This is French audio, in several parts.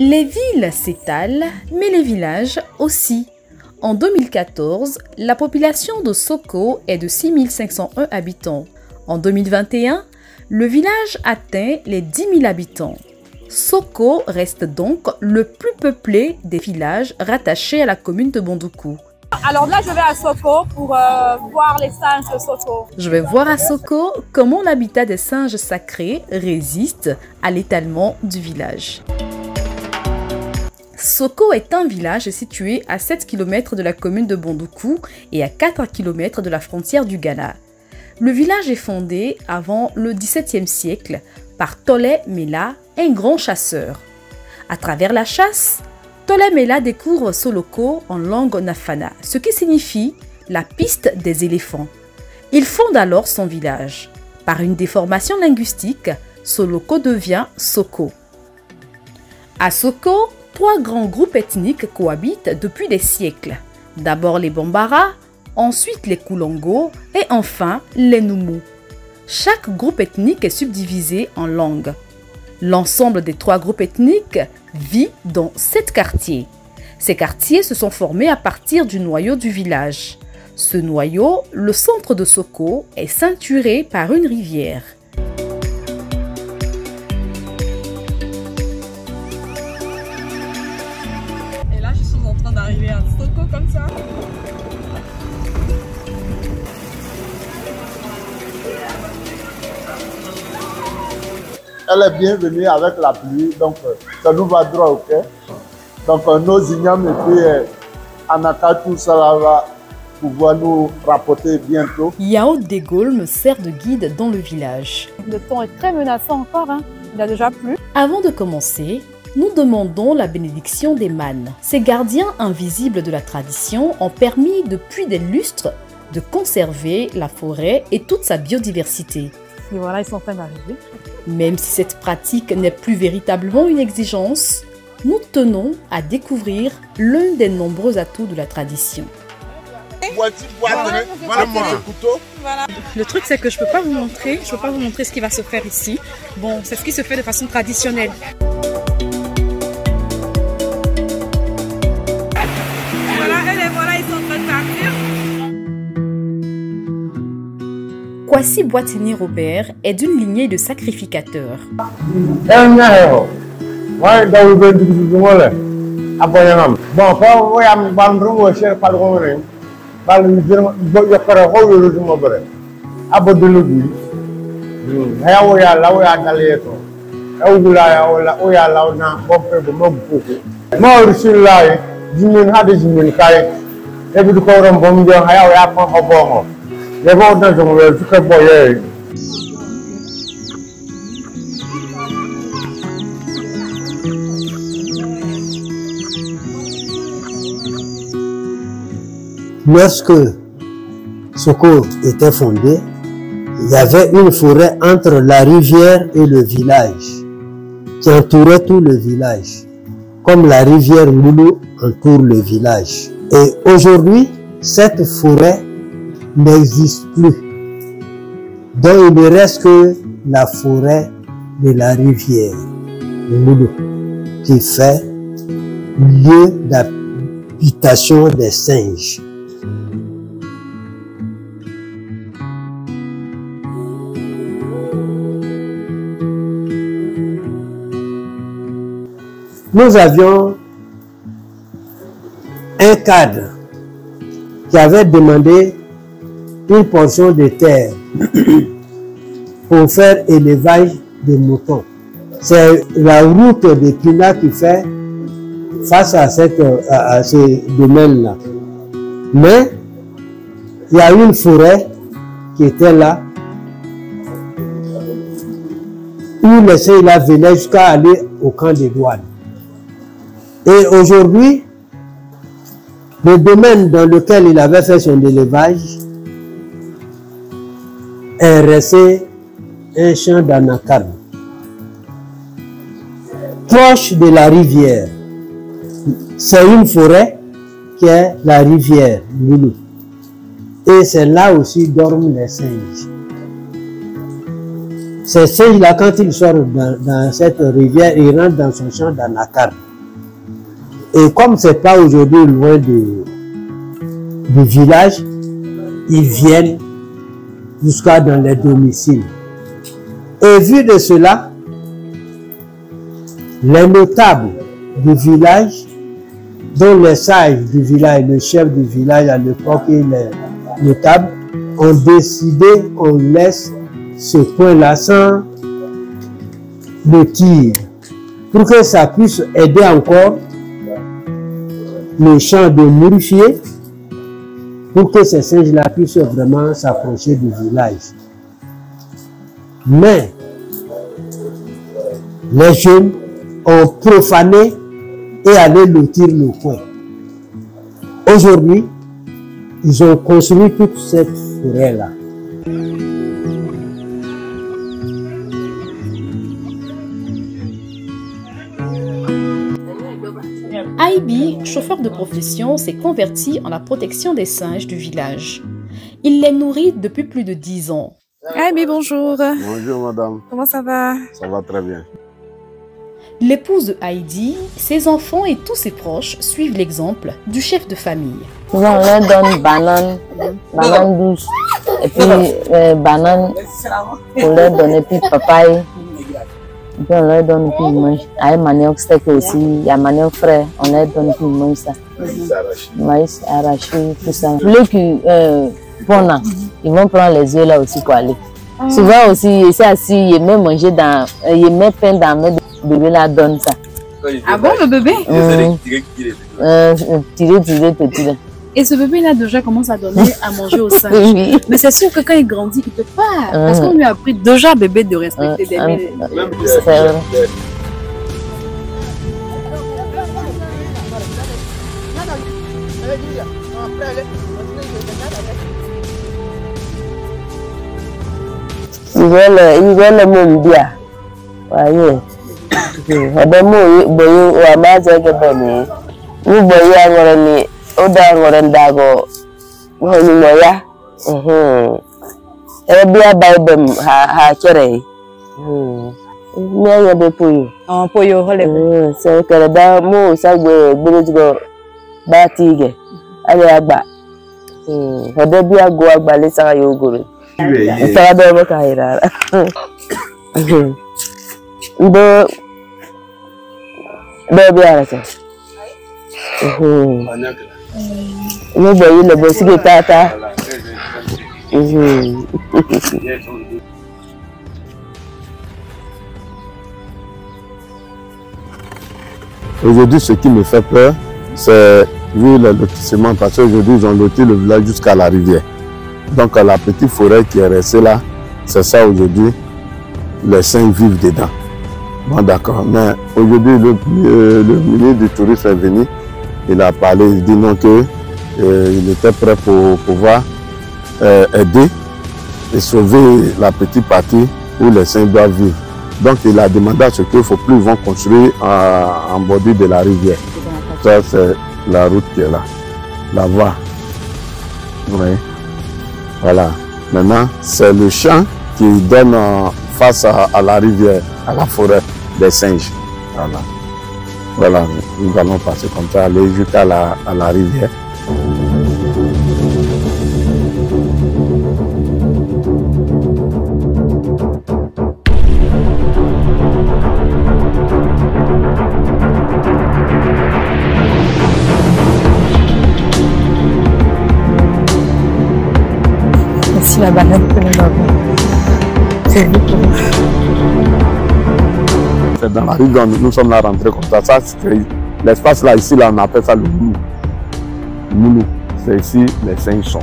Les villes s'étalent, mais les villages aussi. En 2014, la population de Soko est de 6501 habitants. En 2021, le village atteint les 10 000 habitants. Soko reste donc le plus peuplé des villages rattachés à la commune de Bondoukou. Alors là, je vais à Soko pour voir les singes de Soko. Je vais voir à Soko comment l'habitat des singes sacrés résiste à l'étalement du village. Soko est un village situé à 7 km de la commune de Bondoukou et à 4 km de la frontière du Ghana. Le village est fondé avant le XVIIe siècle par Tole Mela, un grand chasseur. À travers la chasse, Tole Mela découvre Soloko en langue nafana, ce qui signifie la piste des éléphants. Il fonde alors son village. Par une déformation linguistique, Soloko devient Soko. À Soko, 3 grands groupes ethniques cohabitent depuis des siècles. D'abord les Bambara, ensuite les Koulongo et enfin les Noumou. Chaque groupe ethnique est subdivisé en langues. L'ensemble des 3 groupes ethniques vit dans 7 quartiers. Ces quartiers se sont formés à partir du noyau du village. Ce noyau, le centre de Soko, est ceinturé par une rivière. D'arriver à Soko comme ça. Elle est bienvenue avec la pluie, donc ça nous va droit au cœur. Donc nos ignames et puis Anaka, tout ça là va pouvoir nous rapporter bientôt. Yao Degol me sert de guide dans le village. Le temps est très menaçant encore, hein. Il a déjà plu. Avant de commencer, nous demandons la bénédiction des mânes. Ces gardiens invisibles de la tradition ont permis depuis des lustres de conserver la forêt et toute sa biodiversité. Et voilà, ils sont en train d'arriver. Même si cette pratique n'est plus véritablement une exigence, nous tenons à découvrir l'un des nombreux atouts de la tradition. Voilà. Le truc, c'est que je peux pas vous montrer ce qui va se faire ici. Bon, c'est ce qui se fait de façon traditionnelle. Kwasi Boitini Robert est d'une lignée de sacrificateurs. Lorsque Soko était fondé, il y avait une forêt entre la rivière et le village, qui entourait tout le village, comme la rivière Moulou entoure le village. Et aujourd'hui, cette forêt n'existe plus. Donc il ne reste que la forêt de la rivière Moulou, qui fait lieu d'habitation des singes. Nous avions un cadre qui avait demandé une portion de terre pour faire élevage de moutons. C'est la route de Pina qui fait face à ce domaine-là. Mais il y a une forêt qui était là, où les Seyla venaient jusqu'à aller au camp des douanes. Et aujourd'hui, le domaine dans lequel il avait fait son élevage est resté un champ d'anacarde, proche de la rivière. C'est une forêt qui est la rivière Moulou. Et c'est là aussi dorment les singes. Ces singes-là, quand ils sortent dans cette rivière, ils rentrent dans son champ d'anacarde. Et comme c'est pas aujourd'hui loin du village, ils viennent jusqu'à dans les domiciles. Et vu de cela, les notables du village, dont les sages du village, le chef du village à l'époque et les notables, ont décidé qu'on laisse ce point-là sans le tir, pour que ça puisse aider encore le champ de mûrifier, pour que ces singes-là puissent vraiment s'approcher du village. Mais les jeunes ont profané et allé lotir le coin. Aujourd'hui, ils ont construit toute cette forêt-là. Aibi, chauffeur de profession, s'est converti en la protection des singes du village. Il les nourrit depuis plus de 10 ans. Aibi, bonjour. Bonjour madame. Comment ça va? Ça va très bien. L'épouse de Heidi, ses enfants et tous ses proches suivent l'exemple du chef de famille. On leur donne banane douce, et puis banane, on leur donne puis papaye, et puis on leur donne puis ils mangent. À une manioc steak aussi, il y a manioc frais, on leur donne puis ils mangent ça. Maïs arraché, tout ça. Les qui ils vont prendre les œufs là aussi pour aller. Souvent aussi, c'est assis, il met manger dans, il met pain dans le bébé là donne ça. Ah bon, le bébé? Tirer petit là. Et ce bébé là déjà commence à donner à manger au sein. Oui. Mais c'est sûr que quand il grandit, il peut pas. Parce qu'on lui a appris déjà bébé de respecter des bébés. Ils veulent mon bien. Voyez. Ada mo boyo wa maza ke bani. Mu boyo ngorani oda ngorandago. Wo ni moya. E bia baibem ha kere. Mi ya be poyo. Oh poyo hole. Se kere da mo sagbe gborojigo ba tige. Ale agba. Ada bia go agba le sara yo goro. Sara do mo ka ira. Ndo baby arasa. Mo boyi le bosi ke tata. Aujourd'hui, ce qui me fait peur, c'est vu le lotissement, parce qu'aujourd'hui, ils ont loti le village jusqu'à la rivière. Donc, la petite forêt qui est restée là, c'est ça aujourd'hui, les singes vivent dedans. Bon, d'accord, mais aujourd'hui, le ministre du tourisme est venu, il a parlé, il dit non que il était prêt pour pouvoir aider et sauver la petite partie où les singes doivent vivre. Donc, il a demandé à ce qu'il ne faut plus, ils vont construire en bordure de la rivière. Ça, c'est la route qui est là, la voie. Oui. Voilà. Maintenant, c'est le champ qui donne face à la rivière, à la forêt des singes. Voilà. Voilà, nous allons passer comme ça, aller jusqu'à la rivière. Ici la banane que nous avons. C'est C'est dans la rue dont nous sommes là rentrés comme ça. L'espace là, ici, là, on appelle ça le moulou. Moulou. C'est ici les singes sont.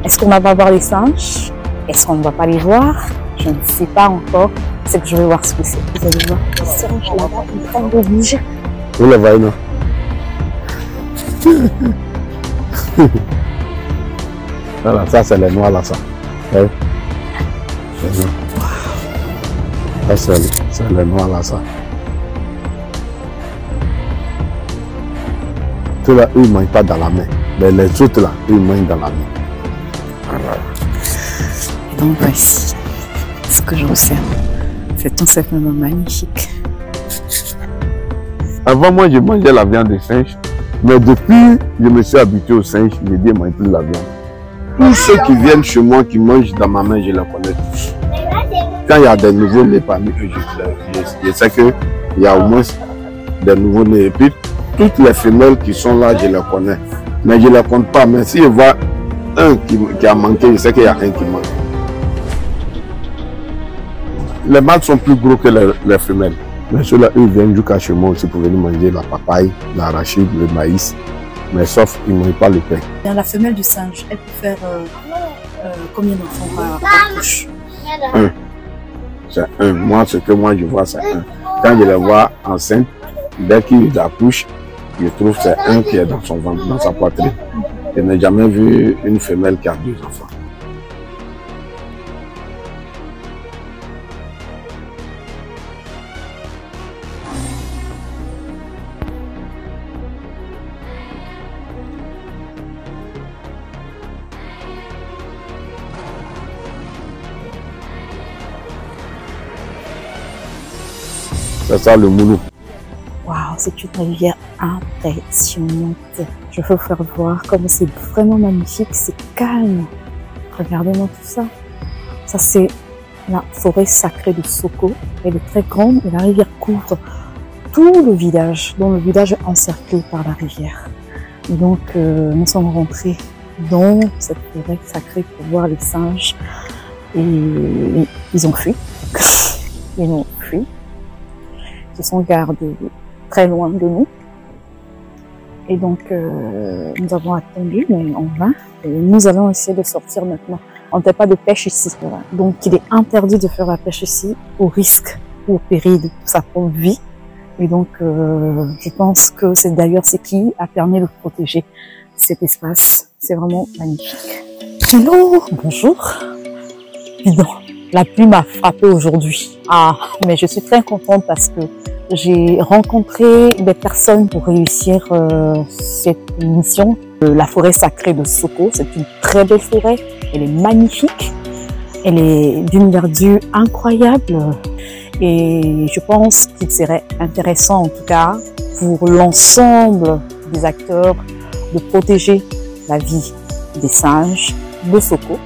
Est-ce qu'on va pas voir les singes? Est-ce qu'on ne va pas les voir? Je ne sais pas encore. C'est que je vais voir ce que c'est. Vous allez voir les singes là-bas, ils train de bouger. Vous les voyez, non? Voilà, ça c'est les noirs là, ça. Ouais. Ça c'est les noirs là, ça. Tout là, ils ne mangent pas dans la main. Mais les autres là, ils mangent dans la main. Voilà. Donc voici ce que j'observe. C'est tout simplement magnifique. Avant, moi, je mangeais la viande de singe. Mais depuis, je me suis habitué au singe, je me dis, je mange plus la viande. Tous ceux qui viennent chez moi, qui mangent dans ma main, je les connais tous. Quand il y a des nouveaux-nés parmi eux, je sais qu'il y a au moins des nouveaux-nés. Et puis, toutes les femelles qui sont là, je les connais. Mais je ne les compte pas. Mais si je vois un qui a manqué, je sais qu'il y a un qui manque. Les mâles sont plus gros que les femelles. Mais ceux-là, eux viennent jusqu'à chez moi aussi pour venir manger la papaye, l'arachide, le maïs. Mais sauf qu'ils ne mangent pas le pain. La femelle du singe, elle peut faire combien d'enfants par couche? Un. C'est un. Moi, ce que moi je vois, c'est un. Quand je les vois enceintes, dès qu'ils accouchent, je trouve que c'est un qui est dans son ventre, dans sa poitrine. Je n'ai jamais vu une femelle qui a 2 enfants. C'est ça le Moulou. Waouh, c'est une rivière impressionnante. Je veux vous faire voir comme c'est vraiment magnifique, c'est calme. Regardez-moi tout ça. Ça, c'est la forêt sacrée de Soko. Elle est très grande et la rivière couvre tout le village, dont le village est encerclé par la rivière. Et donc, nous sommes rentrés dans cette forêt sacrée pour voir les singes. Et ils ont fui. Ils ont fui. Ils se sont gardés très loin de nous. Et donc, nous avons attendu, mais en vain. Et nous allons essayer de sortir maintenant. On ne fait pas de pêche ici. Voilà. Donc, il est interdit de faire la pêche ici au risque ou au péril de sa propre vie. Et donc, je pense que c'est d'ailleurs ce qui a permis de protéger cet espace. C'est vraiment magnifique. Hello, bonjour. Évidemment, la pluie m'a frappée aujourd'hui. Ah, mais je suis très contente parce que j'ai rencontré des personnes pour réussir cette mission. La forêt sacrée de Soko, c'est une très belle forêt. Elle est magnifique. Elle est d'une verdure incroyable. Et je pense qu'il serait intéressant, en tout cas, pour l'ensemble des acteurs, de protéger la vie des singes de Soko